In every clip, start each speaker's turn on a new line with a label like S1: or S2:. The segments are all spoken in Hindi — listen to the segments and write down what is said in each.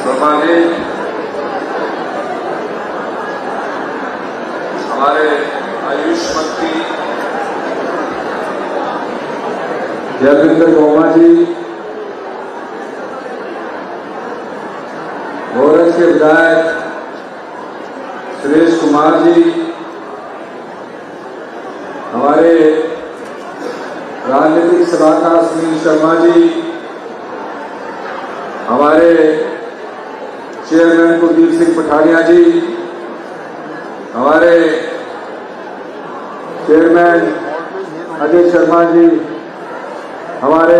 S1: सम्मानित हमारे आयुष मंत्री जयविंदर गोमा जी, भोरज के विधायक सुरेश कुमार जी, हमारे राजनीतिक सलाहकार सुनील शर्मा जी, हमारे चेयरमैन कुलदीप सिंह पठानिया जी, हमारे चेयरमैन अजय शर्मा जी, हमारे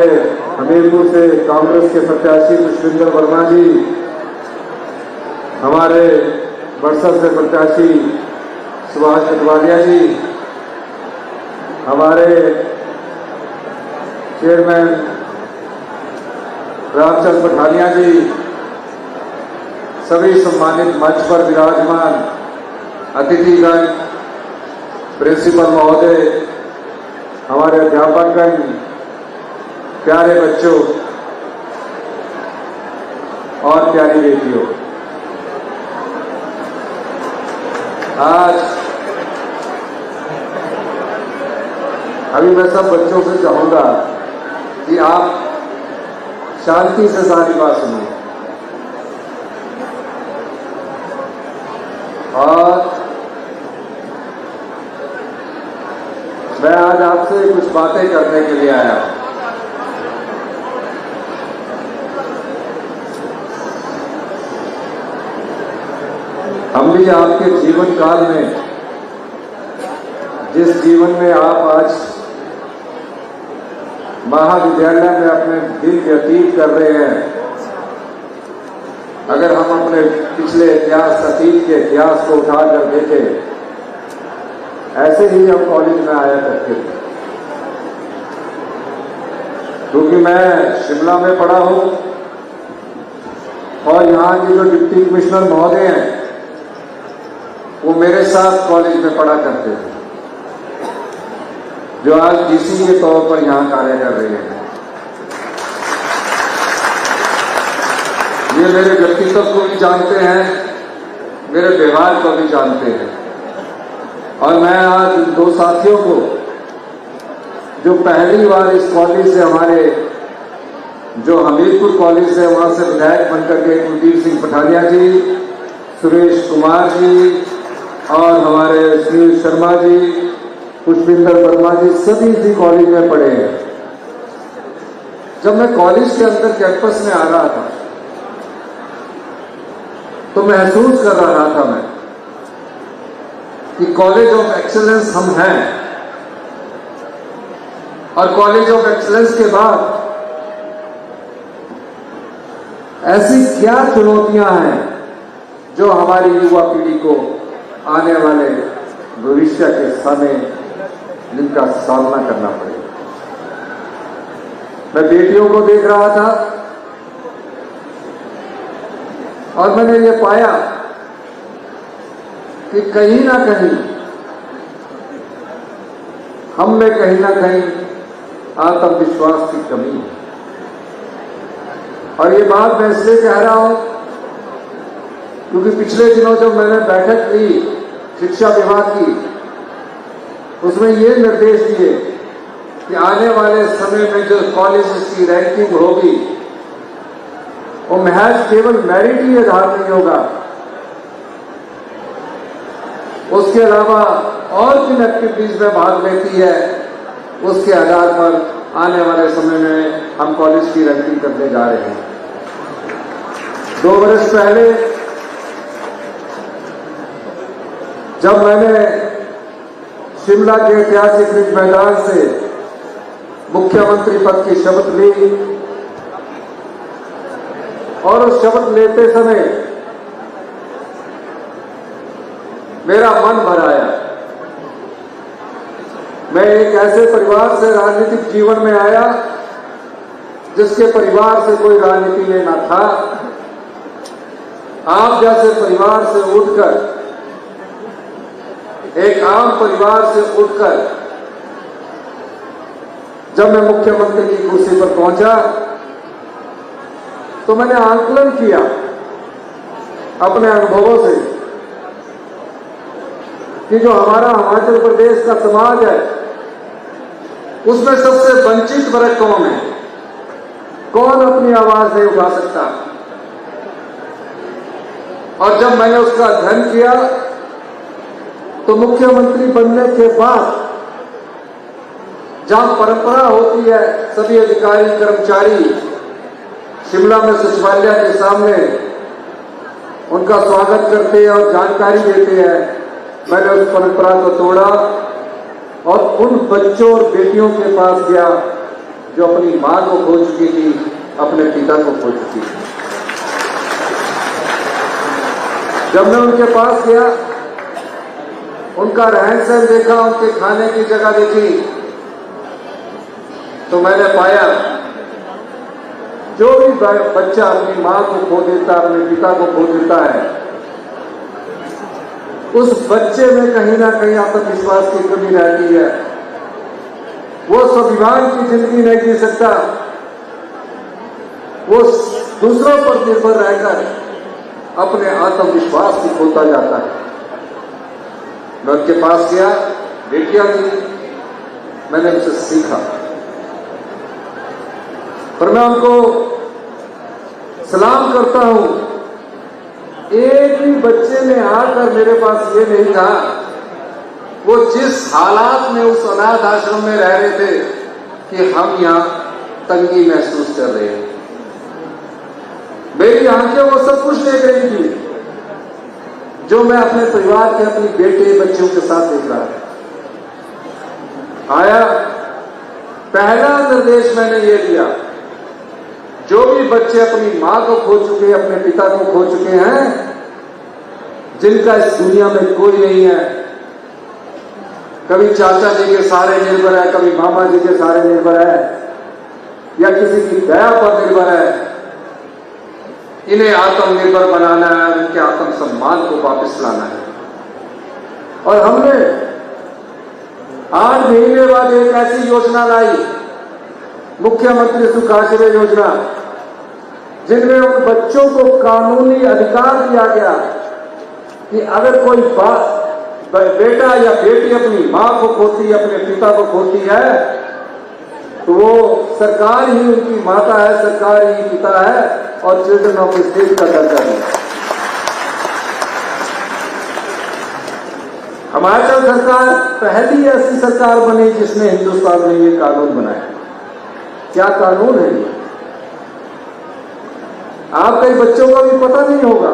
S1: हमीरपुर से कांग्रेस के प्रत्याशी पुष्पिंदर वर्मा जी, हमारे बरसर से प्रत्याशी सुभाष कटवालिया जी, हमारे चेयरमैन रामचंद्र पठानिया जी, सभी सम्मानित मंच पर विराजमान अतिथिगण, प्रिंसिपल महोदय, हमारे अध्यापकगण, प्यारे बच्चों और प्यारी बेटियों, आज अभी मैं सब बच्चों से चाहूंगा कि आप शांति से सारी बात सुनिए और मैं आज आपसे कुछ बातें करने के लिए आया हूं। हम भी आपके जीवन काल में, जिस जीवन में आप आज महाविद्यालय में अपने दिन व्यतीत कर रहे हैं, अगर हम अपने पिछले इतिहास, अतीत के इतिहास को उठाकर देखें, ऐसे ही हम कॉलेज में आया करते थे। क्योंकि मैं शिमला में पढ़ा हूं और यहाँ के जो डिप्टी कमिश्नर महोदय हैं वो मेरे साथ कॉलेज में पढ़ा करते थे, जो आज डीसी के तौर पर यहां कार्य कर रहे हैं। ये मेरे व्यक्तित्व को भी जानते हैं, मेरे व्यवहार को भी जानते हैं। और मैं आज इन दो साथियों को, जो पहली बार इस कॉलेज से, हमारे जो हमीरपुर कॉलेज से, वहां से विधायक बनकर के कुलदीप सिंह पठानिया जी, सुरेश कुमार जी और हमारे सुनील शर्मा जी, पुष्पिंदर वर्मा जी, सभी इसी कॉलेज में पढ़े हैं। जब मैं कॉलेज के अंदर कैंपस में आ रहा था तो महसूस कर रहा था मैं कि कॉलेज ऑफ एक्सीलेंस हम हैं, और कॉलेज ऑफ एक्सीलेंस के बाद ऐसी क्या चुनौतियां हैं जो हमारी युवा पीढ़ी को आने वाले भविष्य के समय जिनका सामना करना पड़ेगा। मैं बेटियों को देख रहा था और मैंने ये पाया कि कहीं ना कहीं हम में कहीं ना कहीं आत्मविश्वास की कमी है। और ये बात मैं इसलिए कह रहा हूं क्योंकि पिछले दिनों जब मैंने बैठक ली शिक्षा विभाग की, उसमें ये निर्देश दिए कि आने वाले समय में जो कॉलेज की रैंकिंग होगी वो महज केवल मेरिट ही आधार नहीं होगा, उसके अलावा और जिन एक्टिविटीज में भाग लेती है उसके आधार पर आने वाले समय में हम कॉलेज की रैंकिंग करने जा रहे हैं। 2 वर्ष पहले जब मैंने शिमला के ऐतिहासिक रिज मैदान से मुख्यमंत्री पद की शपथ ली और उस शपथ लेते समय मेरा मन भर आया। मैं एक ऐसे परिवार से राजनीतिक जीवन में आया जिसके परिवार से कोई राजनीति में न था। आप जैसे परिवार से उठकर, एक आम परिवार से उठकर जब मैं मुख्यमंत्री की कुर्सी पर पहुंचा तो मैंने आंकलन किया अपने अनुभवों से कि जो हमारा हिमाचल प्रदेश का समाज है उसमें सबसे वंचित वर्ग कौन है, कौन अपनी आवाज नहीं उठा सकता। और जब मैंने उसका अध्ययन किया तो मुख्यमंत्री बनने के बाद जहां परंपरा होती है सभी अधिकारी कर्मचारी शिमला में सचिवालय के सामने उनका स्वागत करते हैं और जानकारी देते हैं, मैंने उस परंपरा को तोड़ा और उन बच्चों और बेटियों के पास गया जो अपनी मां को खो चुकी थी, अपने पिता को खो चुकी थी। जब मैं उनके पास गया, उनका रहन सहन देखा, उनके खाने की जगह देखी, तो मैंने पाया जो भी बच्चा अपनी मां को खो देता, अपने पिता को खो देता है, उस बच्चे में कहीं ना कहीं आत्मविश्वास की कमी रहती है। वो स्वाभिमान की जिंदगी नहीं जी सकता, वो दूसरों पर निर्भर रहकर अपने आत्मविश्वास को खोता जाता है। मैं उनके पास गया, बेटियां थी, मैंने उनसे सीखा और मैं उनको सलाम करता हूं। एक भी बच्चे ने आकर मेरे पास ये नहीं कहा, वो जिस हालात में उस अनाथ आश्रम में रह रहे थे कि हम यहां तंगी महसूस कर रहे हैं। मेरी आंखें वो सब कुछ देख रही थी जो मैं अपने परिवार के, अपनी बेटे बच्चों के साथ देख रहा था। आया, पहला निर्देश मैंने ये दिया, जो भी बच्चे अपनी मां को खो चुके, अपने पिता को खो चुके हैं, जिनका इस दुनिया में कोई नहीं है, कभी चाचा जी के सहारे निर्भर है, कभी मामा जी के सहारे निर्भर है, या किसी की दया पर निर्भर है, इन्हें आत्मनिर्भर बनाना है, उनके आत्म सम्मान को वापस लाना है। और हमने 8 महीने बाद एक ऐसी योजना लाई, मुख्यमंत्री सुखाश्रय योजना, जिनमें उन बच्चों को कानूनी अधिकार दिया गया कि अगर कोई बेटा या बेटी अपनी मां को खोती, अपने पिता को खोती है, तो वो सरकार ही उनकी माता है, सरकार ही पिता है और चिल्ड्रन ऑफ स्टेट का दर्जा है। हिमाचल सरकार पहली ऐसी सरकार बनी जिसने हिंदुस्तान में ये कानून बनाया। क्या कानून है ये? आप कई बच्चों का भी पता नहीं होगा।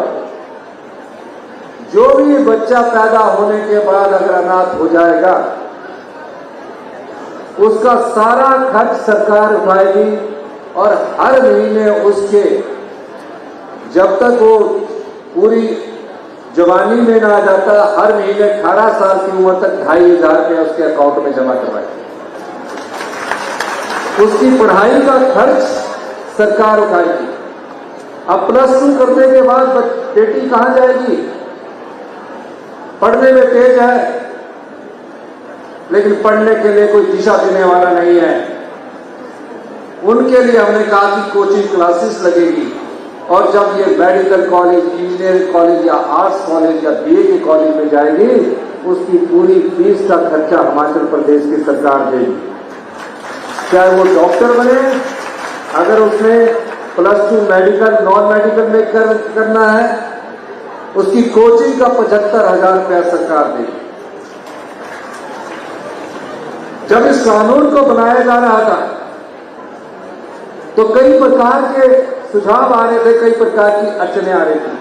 S1: जो भी बच्चा पैदा होने के बाद अगर अनाथ हो जाएगा, उसका सारा खर्च सरकार उठाएगी और हर महीने उसके, जब तक वो पूरी जवानी में ना आ जाता, हर महीने 18 साल की उम्र तक 2,500 रुपया उसके अकाउंट में जमा करवाएगी। उसकी पढ़ाई का खर्च सरकार उठाएगी। अब +2 करने के बाद बेटी कहां जाएगी? पढ़ने में तेज है, लेकिन पढ़ने के लिए कोई दिशा देने वाला नहीं है। उनके लिए हमने कहा कि कोचिंग क्लासेस लगेगी, और जब ये मेडिकल कॉलेज, इंजीनियरिंग कॉलेज या आर्ट्स कॉलेज या बीए के कॉलेज में जाएगी, उसकी पूरी फीस का खर्चा हिमाचल प्रदेश की सरकार देगी। चाहे वो डॉक्टर बने, अगर उसने +2 मेडिकल, नॉन मेडिकल में करना है, उसकी कोचिंग का 75,000 रुपया सरकार देगी। जब इस कानून को बनाया जा रहा था तो कई प्रकार के सुझाव आ रहे थे, कई प्रकार की अड़चनें आ रही थी।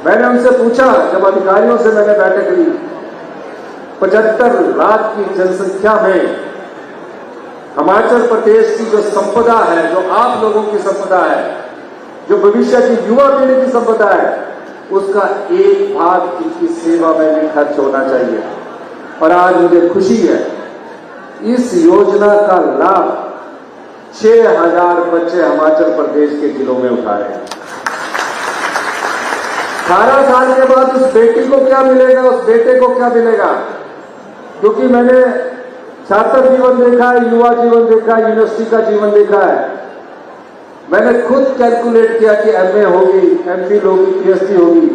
S1: मैंने उनसे पूछा, जब अधिकारियों से मैंने बैठक ली, 75 लाख की जनसंख्या में हिमाचल प्रदेश की जो संपदा है, जो आप लोगों की संपदा है, जो भविष्य की युवा पीढ़ी की संपदा है, उसका एक भाग इनकी सेवा में भी खर्च होना चाहिए। और आज मुझे खुशी है, इस योजना का लाभ 6,000 बच्चे हिमाचल प्रदेश के जिलों में उठा रहे हैं। 18 साल के बाद उस बेटी को क्या मिलेगा, उस बेटे को क्या मिलेगा? क्योंकि मैंने छात्र जीवन देखा है, युवा जीवन देखा है, यूनिवर्सिटी का जीवन देखा है। मैंने खुद कैलकुलेट किया कि एमए होगी, एमफिल होगी, पीएचडी होगी,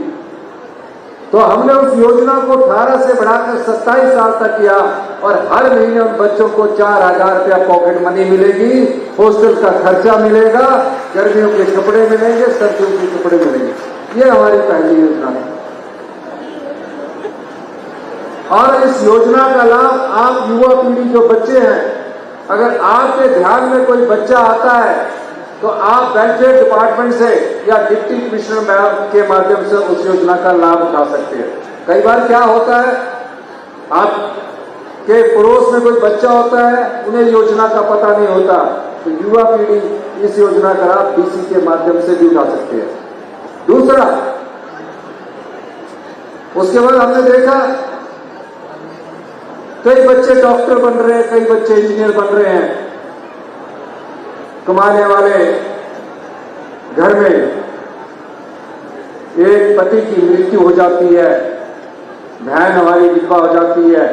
S1: तो हमने उस योजना को 18 से बढ़ाकर 27 साल तक किया और हर महीने उन बच्चों को 4,000 रुपया पॉकेट मनी मिलेगी, हॉस्टल का खर्चा मिलेगा, गर्मियों के कपड़े मिलेंगे, सर्दियों के कपड़े मिलेंगे। ये हमारी पहली योजना है। और इस योजना का लाभ आप युवा पीढ़ी जो बच्चे हैं, अगर आपके ध्यान में कोई बच्चा आता है तो आप वेलफेयर डिपार्टमेंट से या डिप्टी कमिश्नर मैम के माध्यम से उस योजना का लाभ उठा सकते हैं। कई बार क्या होता है, आपके पड़ोस में कोई बच्चा होता है, उन्हें योजना का पता नहीं होता, तो युवा पीढ़ी इस योजना का लाभ डीसी के माध्यम से भी उठा सकते हैं। दूसरा, उसके बाद हमने देखा कई बच्चे डॉक्टर बन रहे हैं, कई बच्चे इंजीनियर बन रहे हैं। कमाने वाले घर में एक पति की मृत्यु हो जाती है, बहन हमारी विधवा हो जाती है,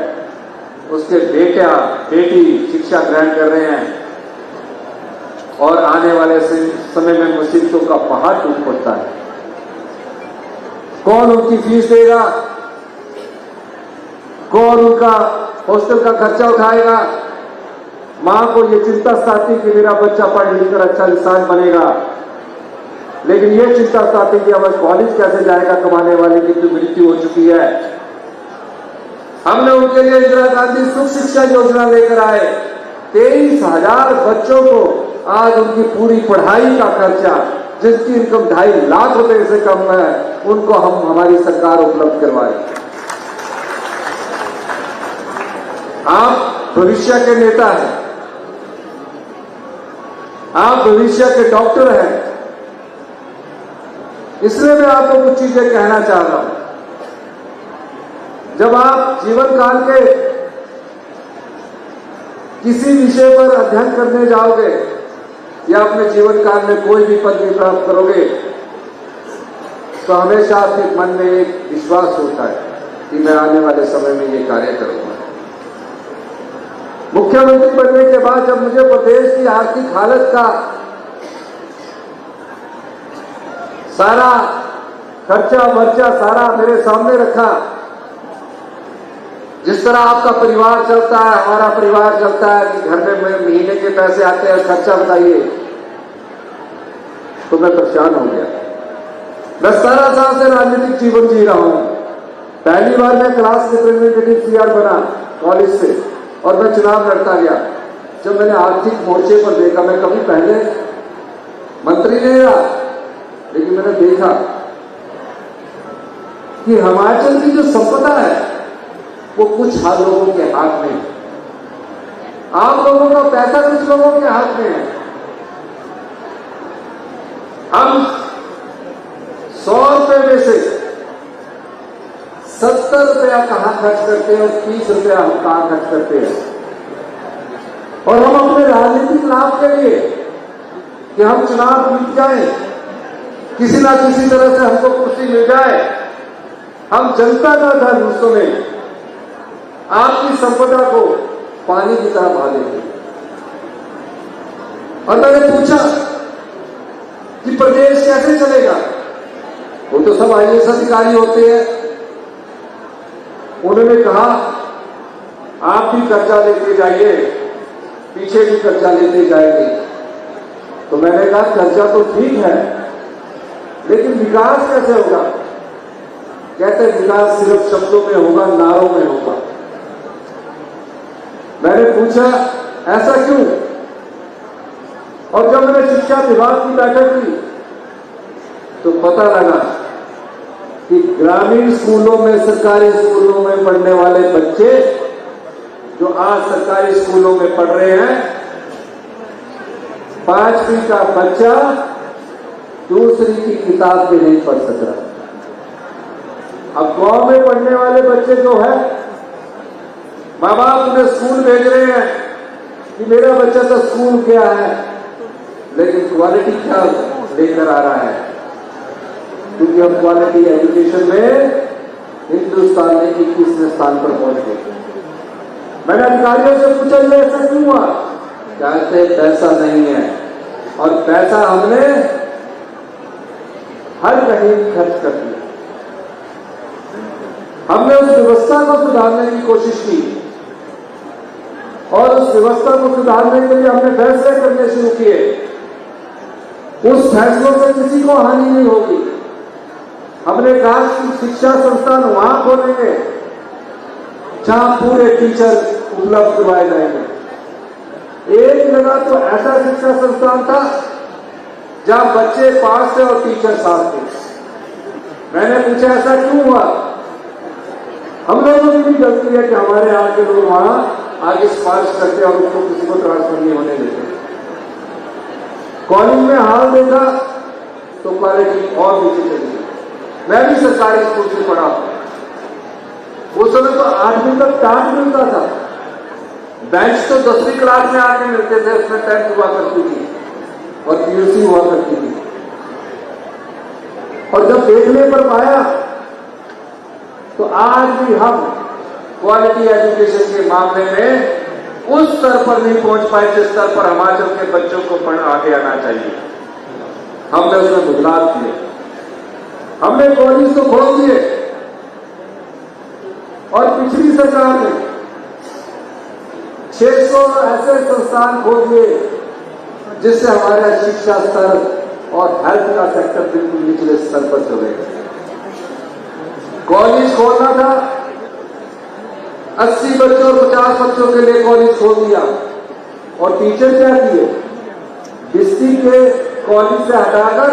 S1: उसके बेटा बेटी शिक्षा ग्रहण कर रहे हैं और आने वाले समय में मुसीबतों का पहाड़ टूट पड़ता है। कौन उनकी फीस देगा, कौन उनका हॉस्टल का खर्चा उठाएगा। मां को ये चिंता सताती कि मेरा बच्चा पढ़ लिख कर अच्छा इंसान बनेगा, लेकिन ये चिंता सताती कि अब कॉलेज कैसे जाएगा, कमाने वाले की तो मृत्यु हो चुकी है। हमने उनके लिए इंदिरा गांधी सुख शिक्षा योजना लेकर आए। 23,000 बच्चों को आज उनकी पूरी पढ़ाई का खर्चा, जिनकी इनकम 2.5 लाख रुपए से कम है, उनको हम हमारी सरकार उपलब्ध करवाए। आप भविष्य के नेता हैं, आप भविष्य के डॉक्टर हैं, इसलिए मैं आपको कुछ चीजें कहना चाह रहा हूं। जब आप जीवन काल के किसी विषय पर अध्ययन करने जाओगे या अपने जीवन काल में कोई भी पदवी प्राप्त करोगे, तो हमेशा आपके मन में एक विश्वास होता है कि मैं आने वाले समय में ये कार्य करूंगा। मुख्यमंत्री बनने के बाद जब मुझे प्रदेश की आर्थिक हालत का सारा खर्चा वर्चा सारा मेरे सामने रखा, जिस तरह आपका परिवार चलता है, हमारा परिवार चलता है कि घर में महीने के पैसे आते हैं, खर्चा बताइए, तो मैं परेशान हो गया। मैं 17 साल से राजनीतिक जीवन जी रहा हूं। पहली बार मैं क्लास रिप्रेजेंटेटिव सीआर बना कॉलेज से और मैं चुनाव लड़ता गया। जब मैंने आर्थिक मोर्चे पर देखा, मैं कभी पहले मंत्री नहीं रहा, लेकिन मैंने देखा कि हिमाचल की जो संपदा है वो कुछ लोगों के हाथ में है, आम लोगों का पैसा कुछ लोगों के हाथ में है। हम 100 रुपए में से 70 रुपया कहां खर्च करते हैं और 30 रुपया हम कहां खर्च करते हैं, और हम अपने राजनीतिक लाभ के लिए कि हम चुनाव जीत जाए, किसी ना किसी तरह से हमको कुर्सी मिल जाए, हम जनता का धन उसको में आपकी संपदा को पानी की तरह बहा देते हैं। और मैंने पूछा कि प्रदेश कैसे चलेगा, वो तो सब आईएएस अधिकारी होते हैं। उन्होंने कहा आप भी कर्जा लेते जाइए, पीछे भी कर्जा लेते जाएंगे। तो मैंने कहा कर्जा तो ठीक है, लेकिन विकास कैसे होगा? कहते विकास सिर्फ शब्दों में होगा, नारों में होगा। मैंने पूछा ऐसा क्यों? और जब मैंने शिक्षा विभाग की बैठक की तो पता लगा कि ग्रामीण स्कूलों में, सरकारी स्कूलों में पढ़ने वाले बच्चे जो आज सरकारी स्कूलों में पढ़ रहे हैं, 5वीं का बच्चा दूसरी की किताब भी नहीं पढ़ सक रहा। अब गांव में पढ़ने वाले बच्चे जो है, माँ बाप उन्हें स्कूल भेज रहे हैं कि मेरा बच्चा तो स्कूल गया है, लेकिन क्वालिटी क्या लेकर आ रहा है? क्योंकि हम क्वालिटी एजुकेशन में हिंदुस्तान में 21वें स्थान पर पहुंच गए। मैंने अधिकारियों से पूछा ये ऐसा क्यों हुआ? कहते पैसा नहीं है, और पैसा हमने हर कहीं खर्च कर दिया। हमने उस व्यवस्था को सुधारने की कोशिश की और उस व्यवस्था को सुधारने के लिए हमने फैसले करने शुरू किए। उस फैसलों से किसी को हानि नहीं होगी। हमने कहा कि शिक्षा संस्थान वहां खोलेंगे जहां पूरे टीचर उपलब्ध करवाए जाएंगे। एक जगह तो ऐसा शिक्षा संस्थान था जहां बच्चे पास थे और टीचर साथ थे। मैंने पूछा ऐसा क्यों हुआ? हम लोगों की भी गलती है कि हमारे यहाँ के लोग वहां आगे सिफारिश करते और उसको किसी को ट्रांसफर नहीं होने देते। कॉलेज में हाल देखा तो क्वालिटी और नीचे चली गई। मैं भी सरकारी स्कूल से पढ़ा हूं। उस समय तो 8वीं तक टाट मिलता था। बेंच तो 10वीं क्लास में आके मिलते थे, उसमें 10th हुआ करती थी और पीयूसी हुआ करती थी। और जब देखने पर पाया तो आज भी हम क्वालिटी एजुकेशन के मामले में उस स्तर पर नहीं पहुंच पाए जिस स्तर पर हिमाचल के बच्चों को आगे आना चाहिए। हमने उसमें बदलाव किए। हमने कॉलेज तो खोल दिए और पिछली सरकार ने 600 ऐसे संस्थान खोल दिए जिससे हमारा शिक्षा स्तर और हेल्थ का सेक्टर बिल्कुल निचले स्तर पर चले गए। कॉलेज खोलना था, 80 बच्चों और 50 बच्चों के लिए कॉलेज खोल दिया और टीचर क्या किए? डिस्ट्रिक्ट के कॉलेज से हटाकर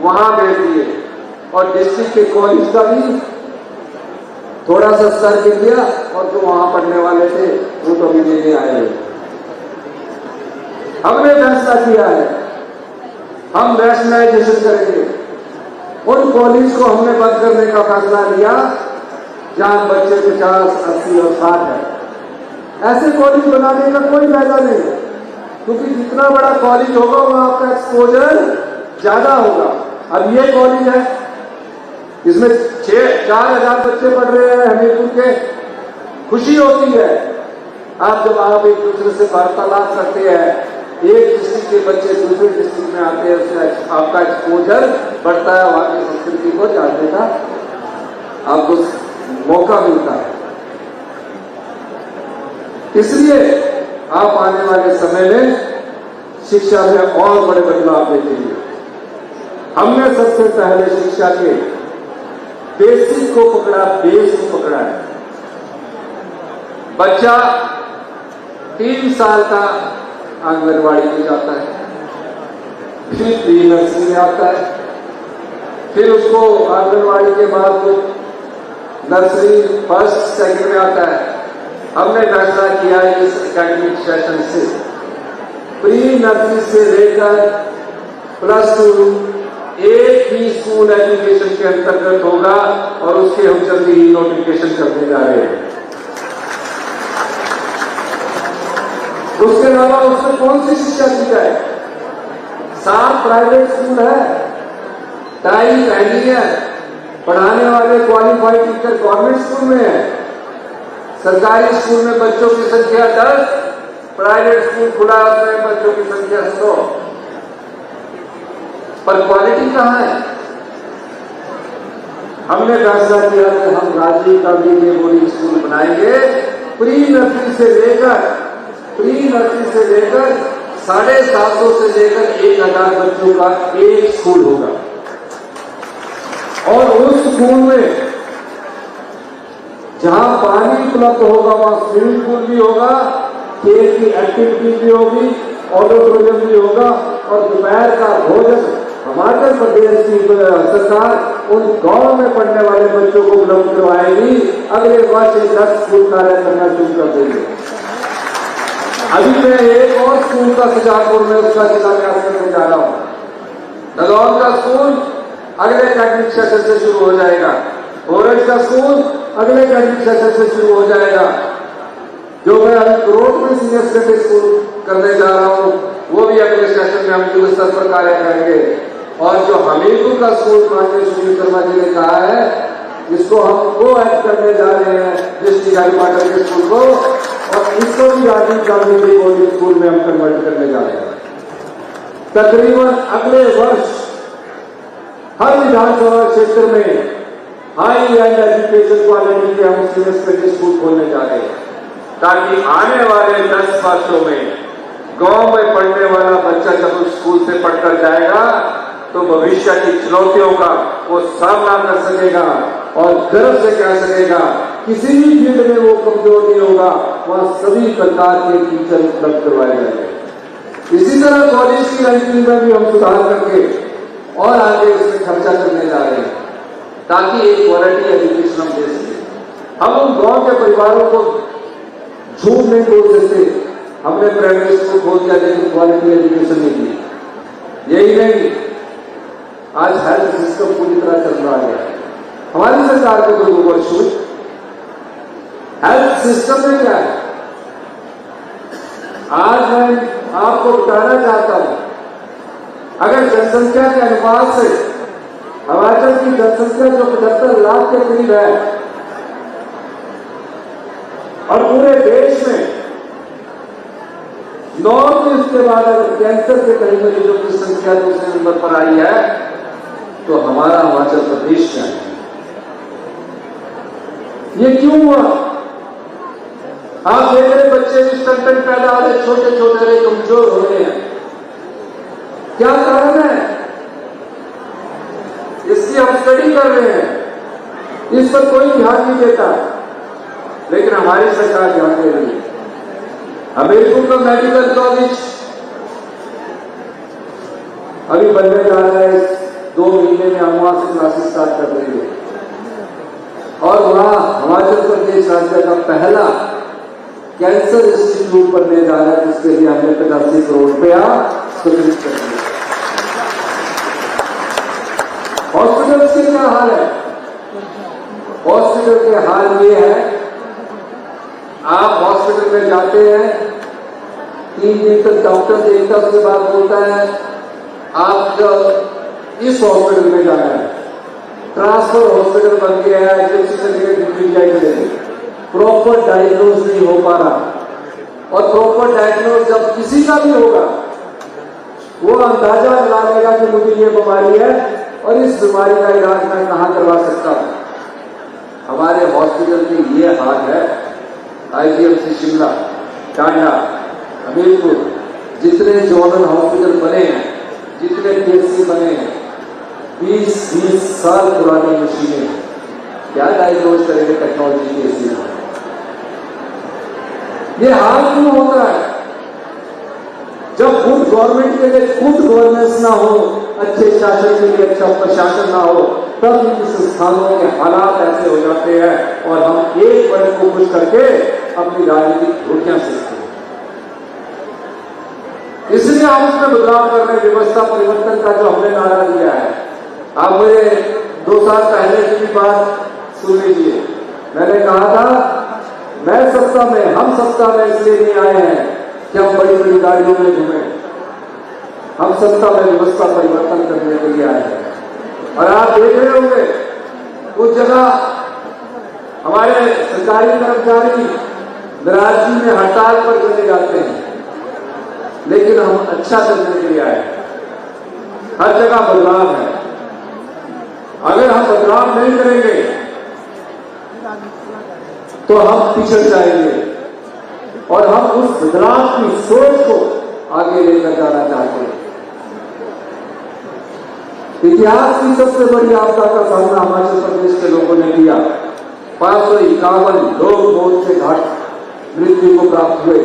S1: वहां भेज दिए और डिस्ट्रिक्ट के कॉलेज का भी थोड़ा सा स्तर गिर गया और जो वहां पढ़ने वाले थे वो तो अभी लेने आए हुए। हमने फैसला किया है हम नेशनलाइजेशन करेंगे। उन कॉलेज को हमने बंद करने का फैसला लिया जहां बच्चे 50, 80 और 60 है। ऐसे कॉलेज बनाने का कोई फायदा नहीं है, क्योंकि जितना बड़ा कॉलेज होगा वहां आपका एक्सपोजर ज्यादा होगा। अब ये कॉलेज है, इसमें 4,000 बच्चे पढ़ रहे हैं हमीरपुर के। खुशी होती है जब आप एक दूसरे से वार्तालाप करते हैं, एक डिस्ट्रिक्ट के बच्चे दूसरे डिस्ट्रिक्ट में आते हैं, उससे आपका एक्सपोजर बढ़ता है, वहां की संस्कृति को जानने का आपको मौका मिलता है। इसलिए आप आने वाले समय में शिक्षा में और बड़े बदलाव देखेंगे। हमने सबसे पहले शिक्षा के बेसिक को पकड़ा, बेस को पकड़ा है। बच्चा 3 साल का आंगनवाड़ी में जाता है, फिर प्री नर्सरी में आता है, फिर उसको आंगनवाड़ी के बाद नर्सरी फर्स्ट सेकंड में आता है। हमने फैसला किया है इस एकेडमिक सेशन से प्री नर्सरी से लेकर +2 एक ही स्कूल एजुकेशन के अंतर्गत होगा और उसके हम जल्दी ही नोटिफिकेशन करने जा रहे हैं। उसके अलावा उसमें कौन सी शिक्षा दी जाए? 7 प्राइवेट स्कूल है, टाई पहनी है, पढ़ाने वाले क्वालिफाइड टीचर गवर्नमेंट स्कूल में है। सरकारी स्कूल में बच्चों की संख्या 10, प्राइवेट स्कूल खुला उसमें बच्चों की संख्या 100, पर क्वालिटी कहां है? हमने फैसला किया कि हम राजीव गांधी मेमोरियल स्कूल बनाएंगे। प्री नर्सरी से लेकर 750 से लेकर 1,000 बच्चों का एक स्कूल होगा और उस स्कूल में जहां पानी उपलब्ध होगा वहां स्विमिंग पूल भी होगा, खेल की एक्टिविटी भी होगी, ऑडिटोरियम भी होगा और दोपहर का भोजन हिमाचल प्रदेश की सरकार उन गांव में पढ़ने वाले बच्चों को उपलब्ध करवाएगी। अगले वर्ष 10 स्कूल कार्य करना शुरू कर देंगे। अभी मैं एक और स्कूल का सुजानपुर में उसका शिलान्यास करने जा रहा हूं। नगौर का स्कूल अगले एकेडमिक सेशन से शुरू हो जाएगा, ओरंज का स्कूल अगले एकेडमिक सेशन से शुरू हो जाएगा। जो मैं अभी करोड़ में सीनियर सेकेंडरी स्कूल करने जा रहा हूं वो भी अगले सेशन में हम युद्ध स्तर पर कार्य करेंगे। और जो हमीरपुर का स्कूल माननीय सुनील शर्मा जी ने कहा है, इसको हम को ऐड करने जा रहे हैं डिस्ट्रिक्ट हेडक्वार्टर के स्कूल को, और इसको भी राजीव गांधी मेमोरियल स्कूल में हम कन्वर्ट करने जा रहे हैं। तकरीबन अगले वर्ष हर विधानसभा क्षेत्र में हाई एंड एजुकेशन क्वालिटी के हम सीनियर सेकेंडरी स्कूल खोलने जा रहे हैं, ताकि आने वाले 10 वर्षों में गांव में पढ़ने वाला बच्चा जब उस स्कूल से पढ़कर जाएगा तो भविष्य की चुनौतियों का वो सामना कर सकेगा और गर्व से कह सकेगा किसी भी फील्ड में वो कमजोर नहीं होगा, वहां सभी प्रकार के टीचर उपलब्ध करवाए जाएंगे। इसी तरह कॉलेज की रैंकिंग में भी हम सुधार करके और आगे इसमें खर्चा करने जा रहे हैं, ताकि एक क्वालिटी एजुकेशन हम दे सके। हम उन गांव के परिवारों को झूठ नहीं बोल सकते, हमने प्राइमरी स्कूल खोल दिया लेकिन क्वालिटी एजुकेशन नहीं दी। यही नहीं, आज हेल्थ सिस्टम पूरी तरह चल रहा है। हमारी सरकार को 2 वर्ष हुई, हेल्थ सिस्टम में क्या है आज मैं आपको बताना चाहता हूं। अगर जनसंख्या के अनुपात से हिमाचल की जनसंख्या जो 75 लाख के करीब है और पूरे देश में नॉर्थ ईस्ट के बाद अगर कैंसर के करीब जो की संख्या दूसरे नंबर पर आई है तो हमारा हिमाचल प्रदेश क्या है? ये क्यों हुआ? आप देख रहे बच्चे स्टंटन पैदा हो रहे, छोटे छोटे रहे, कमजोर हो रहे हैं। क्या कारण है? इसकी हम स्टडी कर रहे हैं, इस पर कोई ध्यान नहीं देता, लेकिन हमारी सरकार ध्यान दे रही है। हमीरपुर का मेडिकल कॉलेज अभी बनने जा रहा है, 2 महीने में हम वहां से क्लासेस स्टार्ट कर देंगे और वहां हिमाचल प्रदेश राज्य का पहला कैंसर इंस्टीट्यूट बनने जा रहा है, जिसके लिए हमने 85 करोड़ रुपया स्वीकृत कर दिया। हॉस्पिटल के क्या हाल है? हॉस्पिटल के हाल ये है, आप हॉस्पिटल में जाते हैं, 3 दिन तक डॉक्टर देखता, उसके बाद बोलता है आप इस हॉस्पिटल में जाना है, ट्रांसफर हॉस्पिटल बन गया है, प्रॉपर डायग्नोज नहीं हो पा रहा। और प्रॉपर डायग्नोज जब किसी का भी होगा वो अंदाजा लगा लेगा कि मुझे ये बीमारी है और इस बीमारी का इलाज मैं कहां करवा सकता हूं। हमारे हॉस्पिटल के ये हाल है। IGMC शिमला, टांडा, हमीरपुर, जितने जोनल हॉस्पिटल बने हैं, जितने PSC बने हैं, 20-20 साल पुरानी मशीनें, क्या डायग्नोज करेंगे टेक्नोलॉजी के इसी में? ये हाल क्यों होता है? जब खुद गवर्नमेंट के लिए खुद गवर्नेंस ना हो, अच्छे शासन के लिए अच्छा प्रशासन ना हो, तब इन संस्थानों के हालात ऐसे हो जाते हैं और हम एक वर्ग को खुश करके अपनी राजनीतिक रोटियां सीखते हैं। इसलिए हम उसमें बदलाव करने, व्यवस्था परिवर्तन का जो हमने नारा दिया है, आप मुझे 2 साल पहले की भी बात सुन लीजिए। मैंने कहा था मैं सत्ता में, हम सत्ता में इसलिए नहीं आए हैं कि हम बड़ी बड़ी गाड़ियों में घूमे, हम सत्ता में व्यवस्था परिवर्तन करने के लिए आए हैं। और आप देख रहे होंगे कुछ जगह हमारे सरकारी कर्मचारी नाराजगी में हड़ताल पर चले जाते हैं, लेकिन हम अच्छा करने के लिए आए हैं। हर जगह बदलाव है। अगर हम बदलाव नहीं करेंगे तो हम पिछड़ जाएंगे और हम उस बदलाव की सोच को आगे लेकर जाना चाहते हैं। इतिहास की सबसे बड़ी आपदा का सामना हिमाचल प्रदेश के लोगों ने किया। 551 लोग मौत के घाट मृत्यु को प्राप्त हुए,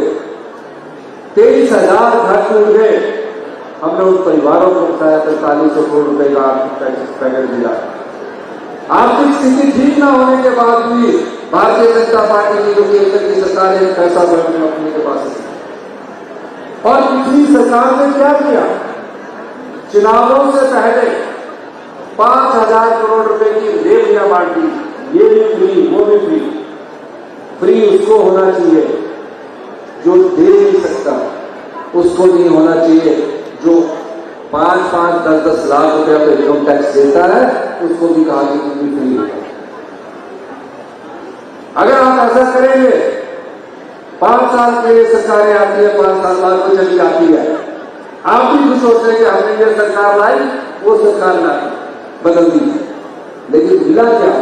S1: 23,000 घर टूट गए। हमने उन परिवारों को बताया 4500 करोड़ रुपए का आर्थिक पैकेज दिया। आर्थिक स्थिति ठीक न होने के बाद भी भारतीय जनता पार्टी की जो केंद्र की सरकार है पैसा बढ़ने अपने के पास। और पिछली सरकार ने क्या किया? चुनावों से पहले 5,000 करोड़ रुपए की रेवड़ियां बांटी। ये भी फ्री, वो भी फ्री। फ्री उसको होना चाहिए जो दे नहीं सकता, उसको नहीं होना चाहिए जो 5-5, 10-10 लाख रुपया का इनकम टैक्स देता है, उसको भी कहा कि तुम भी फ्री होगा। अगर आप ऐसा करेंगे, 5 साल के लिए सरकारें आती है, 5 साल बाद वो चली जाती है, आप भी खुश होते हैं कि हमने ये सरकार लाई, वो सरकार लाई, बदल दी, लेकिन मिला क्या?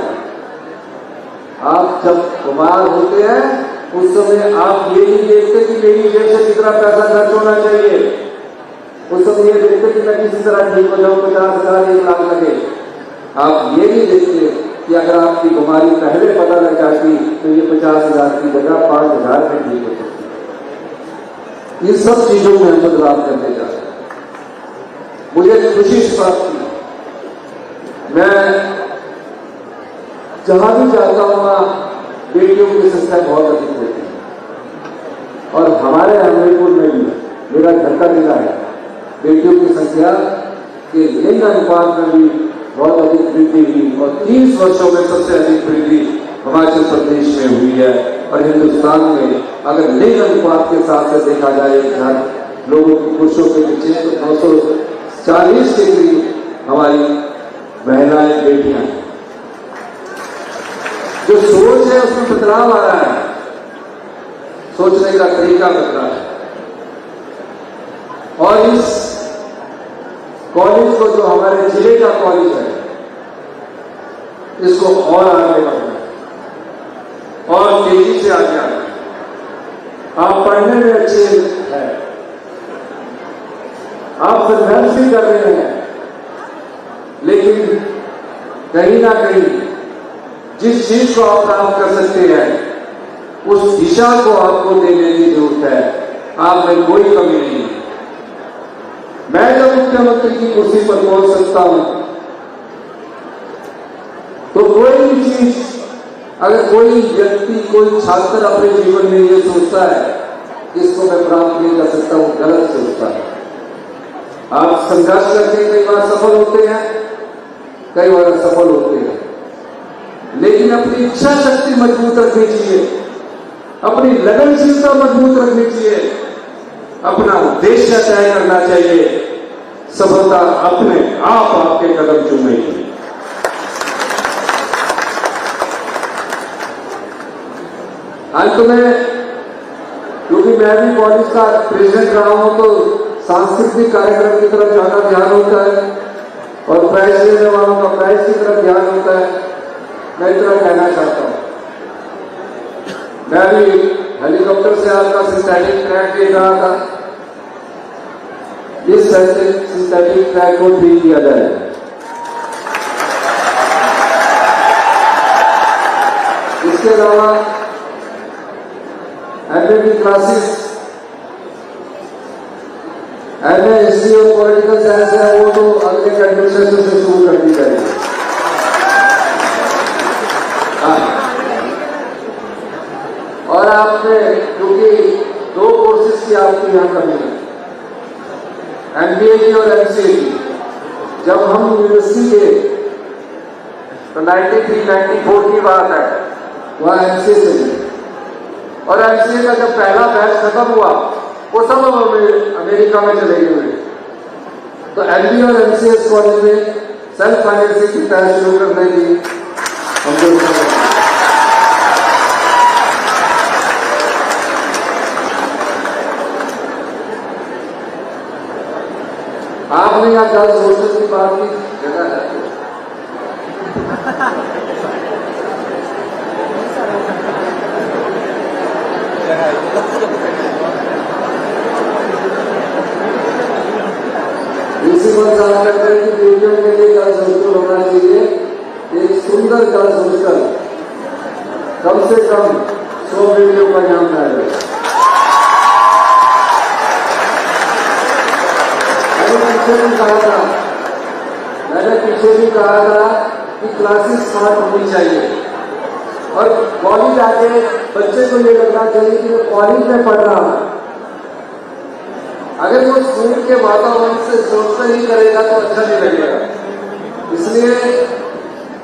S1: आप जब बीमार होते हैं उस समय आप ये नहीं देखते कि मेरी जेब से कितना पैसा खर्च होना चाहिए, उस समय ये देखते कि मैं किसी तरह ठीक हो जाऊं, 50,000 1 लाख लगे। आप ये नहीं देखते कि अगर आपकी बीमारी पहले पता लग जाती तो ये 50,000 की जगह 5,000 में ठीक हो सकती। इन सब चीजों में हम बदलाव करने जा रहे हैं। मुझे खुशी इस बात की, मैं जहां भी जाता हूं वहां बेटियों की संख्या बहुत अधिक होती है और हमारे हमीरपुर में भी, मेरा घर का जिला है, बेटियों की संख्या के लिंग अनुपात में भी बहुत अधिक वृद्धि हुई और 30 वर्षों में सबसे अधिक वृद्धि हिमाचल प्रदेश में हुई है। और हिंदुस्तान में अगर लिंग अनुपात के हिसाब से देखा जाए घर लोगों पुरुषों के पीछे तो 240 के करीब हमारी महिलाएं बेटियां हैं। जो सोच है उसमें बदलाव आ रहा है, सोचने का तरीका बदला है और इस कॉलेज को, जो हमारे जिले का कॉलेज है, इसको और आगे बढ़ना है और तेजी से आगे आना है। आप पढ़ने में अच्छे हैं, आप संघर्ष भी कर रहे हैं, लेकिन कहीं ना कहीं जिस चीज को आप प्राप्त कर सकते हैं उस दिशा को आपको देने की जरूरत है। आप में कोई कमी नहीं है। मैं जब मुख्यमंत्री की कुर्सी पर पहुंच सकता हूं तो कोई भी चीज, अगर कोई व्यक्ति, कोई छात्र अपने जीवन में ये सोचता है कि इसको मैं प्राप्त नहीं कर सकता हूं, गलत सोचता है। आप संघर्ष करके कई बार सफल होते हैं, कई बार असफल होते हैं, लेकिन अपनी इच्छा शक्ति मजबूत रखनी चाहिए, अपनी लगनशीलता मजबूत रखनी चाहिए, अपना उद्देश्य तय करना चाहिए। सफलता अपने आप आपके कदम चूमेगी। अंत में, क्योंकि मैं भी कॉलेज का प्रेसिडेंट रहा हूं तो सांस्कृतिक कार्यक्रम की तरफ ज्यादा ध्यान होता है और प्राइज लेने वालों का प्राइज की तरफ ध्यान होता है। मैं इतना कहना चाहता हूं, मैं भी हेलीकॉप्टर से आपका सिंथेटिक ट्रैक देख रहा था। इस सिंथेटिक ट्रैक को ठीक किया जाए। इसके अलावा एमए की क्लासेस, एमए हिस्ट्री और पॉलिटिकल साइंस है, वो तो अगले एडमिनिस्ट्रेशन से शुरू कर दी जाएगी। और आपने, क्योंकि 2 कोर्सेज की आपकी यहां कमी है, एमबीए की और एमसीए की। जब हम यूनिवर्सिटी के तो 93-94 की बात है, वहां एमसीए से भी, और एमसीए का जब पहला बैच खत्म हुआ वो सब अमेरिका में चले गए। तो एमबीए और एमसीए कॉलेज में सेल्फ फाइनेंसिंग की तैयारी शुरू करने की हमको। आपने यहाँ गर्ल्स हॉस्टल की बात की, जगह है प्रिंसिपल साहब कहते हैं कि बेटियों के लिए गर्ल्स हॉस्टल होना चाहिए, एक सुंदर गर्ल्स हॉस्टल, कम से कम 100 बेटियों का नाम है। मैंने पीछे भी कहा था कि क्लासेस स्मार्ट होनी चाहिए और कॉलेज आके बच्चे को ये लगना चाहिए कि वो कॉलेज में पढ़ रहा है। अगर वो स्कूल के वातावरण से सोचते ही करेगा तो अच्छा नहीं लगेगा। इसलिए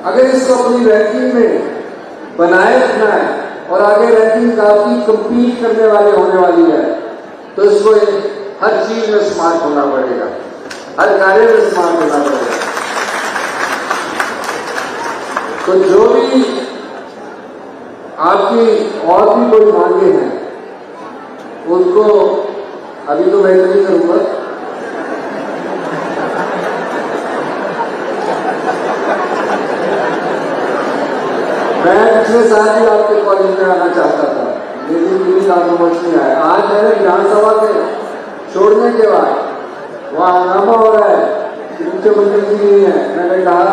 S1: अगर इसको अपनी रैंकिंग में बनाए रखना है और आगे रैंकिंग काफी कंपीट करने वाली होने वाली है, तो इसको हर चीज में स्मार्ट होना पड़ेगा, हर कार्य में स्मार्ट होना पड़ेगा। तो जो भी आपकी और भी कोई मांगे हैं उनको अभी तो मैं नहीं करूंगा, पिछले साल भी आपके कॉलेज में आना चाहता था, लेकिन किसी कारणवश नहीं आया। आज मैंने विधानसभा से छोड़ने के बाद वहाँ हंगामा हो रहा है कि मुख्यमंत्री जी नहीं है। मैंने कहा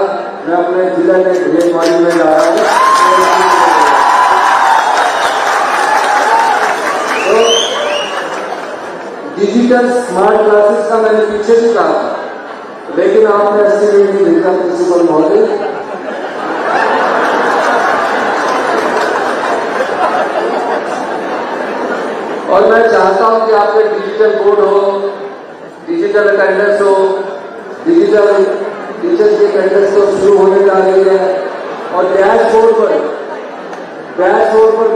S1: मैं अपने जिला के भेदवाड़ी में जा रहा हूँ। तो डिजिटल स्मार्ट क्लासेस का मैंने पीछे भी कहा था, लेकिन आपने एस्टिमेट नहीं भेजा प्रिंसिपल महोदय। और मैं चाहता हूं कि आपके डिजिटल बोर्ड हो, डिजिटल अटेंडेंस हो, डिजिटल टीचर्स की अटेंडेंस तो शुरू होने जा रही है। और डैशबोर्ड पर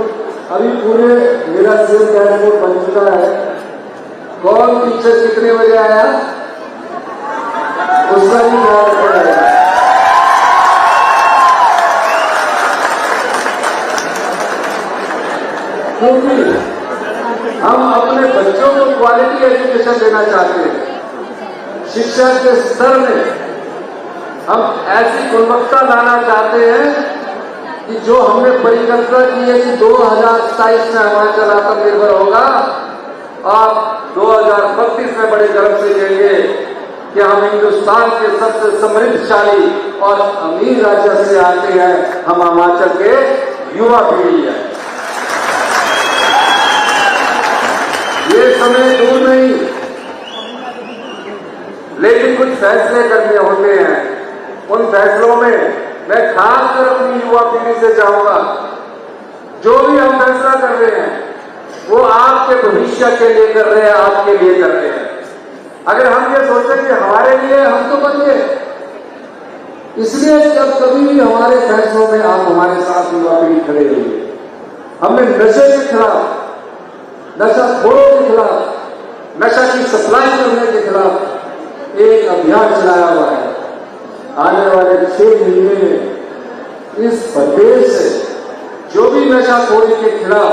S1: अभी पूरे मेरा सेम डैशबोर्ड बन चुका है। कौन टीचर कितने बजे आया उसका भी ध्यान रखा जाएगा। क्योंकि हम अपने बच्चों को क्वालिटी एजुकेशन देना चाहते हैं। शिक्षा के स्तर में हम ऐसी गुणवत्ता लाना चाहते हैं कि जो हमने परिकल्पना की है कि 2027 में हिमाचल आत्मनिर्भर होगा, आप 2032 में बड़े गर्व से कहेंगे कि हम हिंदुस्तान के सबसे समृद्धशाली और अमीर राज्य से आते हैं। हम हिमाचल के युवा पीढ़ी है। ये समय दूर नहीं, लेकिन कुछ फैसले करने होते हैं। उन फैसलों में मैं खासकर अपनी युवा पीढ़ी से चाहूंगा, जो भी हम फैसला कर रहे हैं वो आपके भविष्य के लिए कर रहे हैं, आपके लिए कर रहे हैं। अगर हम ये सोचें कि हमारे लिए, हम तो बन गए। इसलिए जब कभी भी हमारे फैसलों में आप हमारे साथ युवा पीढ़ी खड़े रहिए। हमने नशे के खिलाफ, नशाखोरों के खिलाफ, नशा की सप्लाई करने के खिलाफ एक अभियान चलाया हुआ है। आने वाले 6 महीने में इस प्रदेश से जो भी नशाखोरी के खिलाफ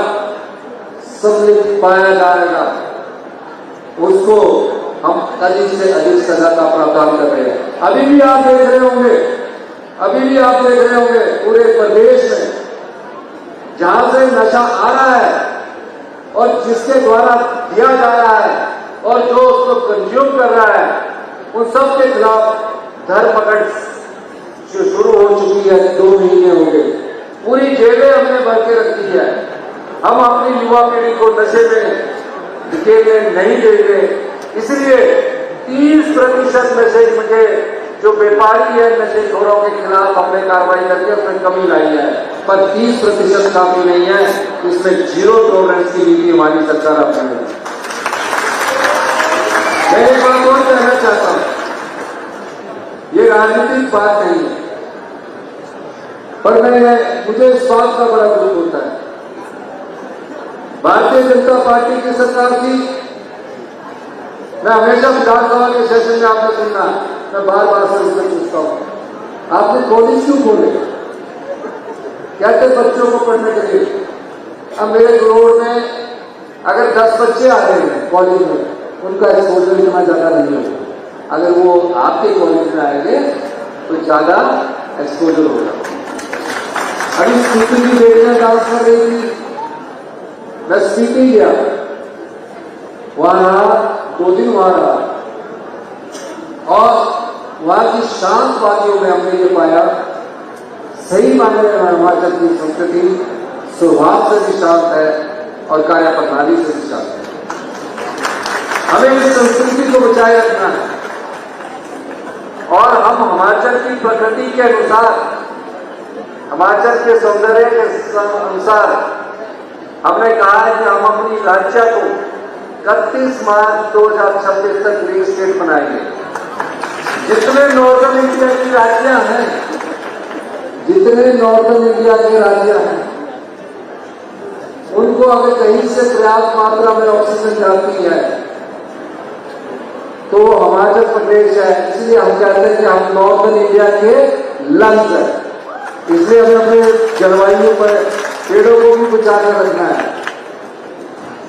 S1: सम्मिलित पाया जाएगा, उसको हम अधिक से अधिक सजा का प्रावधान कर रहे हैं। अभी भी आप देख रहे होंगे पूरे प्रदेश में जहां से नशा आ रहा है और जिसके द्वारा दिया जा रहा है और जो उसको कंज्यूम कर रहा है, उन सब के खिलाफ धरपकड़ जो शुरू हो चुकी है। 2 महीने हो गए, पूरी जेलें हमने भर के रख दी है। हम अपनी युवा पीढ़ी को नशे में धकेलने नहीं देंगे। इसलिए 30% नशे मुझे जो व्यापारी है नशेखोरों के खिलाफ हमने कार्रवाई करके उसमें कमी लाई है, पर 30% काफी नहीं है। इसमें 0 टॉलरेंस की नीति हमारी सरकार अपनाएगी। मैं एक बात और कहना चाहता हूं, ये राजनीतिक बात नहीं है, पर मुझे इस बात का बड़ा दुख होता है। भारतीय जनता पार्टी की सरकार थी, मैं हमेशा विधानसभा के सेशन में आपने सुनना, मैं बार बार से उससे पूछता हूं, आपने कॉलेज क्यों खोले? कहते बच्चों को पढ़ने के लिए। अब मेरे रोड में अगर 10 बच्चे आ रहे हैं कॉलेज में, उनका एक्सपोजर इतना ज्यादा नहीं होगा। अगर वो आपके कॉलेज में आएंगे तो ज्यादा एक्सपोजर होगा। अभी स्पीकिंग की बेटियां डांस कर रही थी, मैं स्पीकिंग गया, वहां रहा, 2 दिन वहां रहा, और वहां की शांत वादियों में हमने ये पाया, सही मायने में हिमाचल की संस्कृति स्वभाव से भी शांत है और कार्य प्रणाली से भी शांत है। हमें इस संस्कृति को बचाए रखना है और हम हिमाचल की प्रकृति के अनुसार, हिमाचल के सौंदर्य के अनुसार हमने कहा है कि हम अपनी राज्य को 31 मार्च 2026 तक ग्रीन स्टेट बनाएंगे। जितने नॉर्दर्न इंडिया के राज्य हैं, उनको अगर कहीं से पर्याप्त मात्रा में ऑक्सीजन जाती है तो हिमाचल प्रदेश है। इसलिए हम कहते हैं कि हम नॉर्दर्न इंडिया के लंग्स हैं। इसलिए हमें अपने जलवायु पर पेड़ों को भी बचा कर रखना है।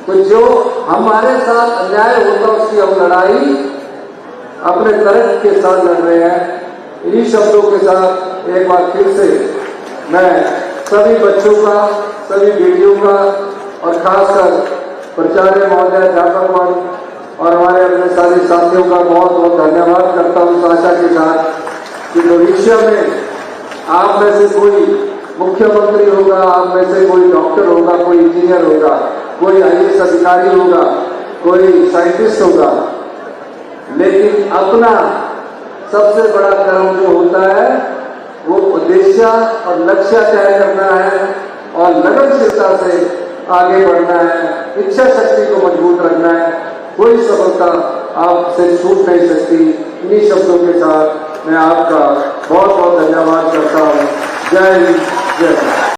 S1: तो जो हमारे साथ अन्याय होता है उसकी हम लड़ाई अपने तर्क के साथ लड़ रहे हैं। इन्हीं शब्दों के साथ एक बार फिर से मैं सभी बच्चों का, सभी बेटियों का और खासकर प्राचार्य महोदय, अध्यापकगण और हमारे अपने सारे साथियों का बहुत बहुत धन्यवाद करता हूँ इस आशा के साथ कि भविष्य में आप में से कोई मुख्यमंत्री होगा, आप में से कोई डॉक्टर होगा, कोई इंजीनियर होगा, कोई IAS अधिकारी होगा, कोई साइंटिस्ट होगा, लेकिन अपना सबसे बड़ा कर्म जो होता है वो उद्देश्य और लक्ष्य तय करना है और लगनशीलता से आगे बढ़ना है, इच्छा शक्ति को मजबूत रखना है। कोई सफलता आपसे छूट नहीं सकती। इन्हीं शब्दों के साथ मैं आपका बहुत बहुत धन्यवाद करता हूँ। जय हिंद, जय भारत।